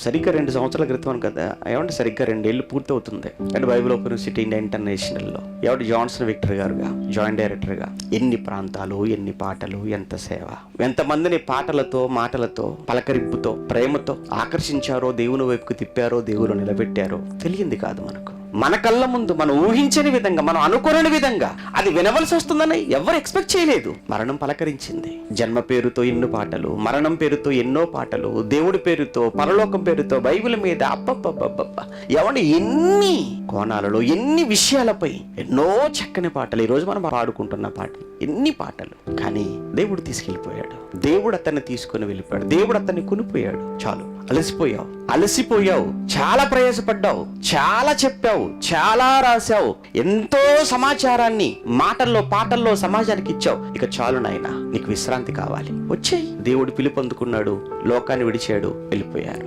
సరిగ్గా 2 సంవత్సరాల క్రితం కదా, ఏమంటే సరిగ్గా 2 ఏళ్ళు పూర్తవుతుంది. అంటే బైబిల్ ఓపెన్ యూనివర్సిటీ ఇండియా ఇంటర్నేషనల్లో జాన్సన్ విక్టర్ గారుగా జాయింట్ డైరెక్టర్గా ఎన్ని ప్రాంతాలు, ఎన్ని పాటలు, ఎంత సేవ, ఎంతమందిని పాటలతో, మాటలతో, పలకరింపుతో, ప్రేమతో ఆకర్షించారో, దేవుని వైపుకు తిప్పారో, దేవుడు నిలబెట్టారో తెలియంది కాదు మనకు. మన కళ్ళ ముందు మనం ఊహించని విధంగా, మనం అనుకోని విధంగా అది వినవలసి వస్తుందని ఎవరు ఎక్స్పెక్ట్ చేయలేదు. మరణం పలకరించింది. జన్మ పేరుతో ఎన్నో పాటలు, మరణం పేరుతో ఎన్నో పాటలు, దేవుడి పేరుతో, పరలోకం పేరుతో, బైబిల్ మీద అబ్బబ్బబ్బబ్బబ్బ ఎవరి ఎన్ని కోణాలలో, ఎన్ని విషయాలపై ఎన్నో చక్కని పాటలు. ఈరోజు మనం పాడుకుంటున్న పాటలు, ఎన్ని పాటలు. కానీ దేవుడు తీసుకెళ్ళిపోయాడు. దేవుడు అతన్ని తీసుకుని వెళ్ళిపోయాడు. దేవుడు అతన్ని కొనిపోయాడు. చాలు, అలసిపోయావు, చాలా ప్రయాసపడ్డావు, చాలా చెప్పావు, చాలా రాశావు, ఎంతో సమాచారాన్ని మాటల్లో, పాటల్లో సమాజానికి ఇచ్చావు. ఇక చాలు నాయనా, నీకు విశ్రాంతి కావాలి, వచ్చేయి. దేవుడు పిలుపు అందుకున్నాడు, లోకాన్ని విడిచాడు, వెళ్ళిపోయారు.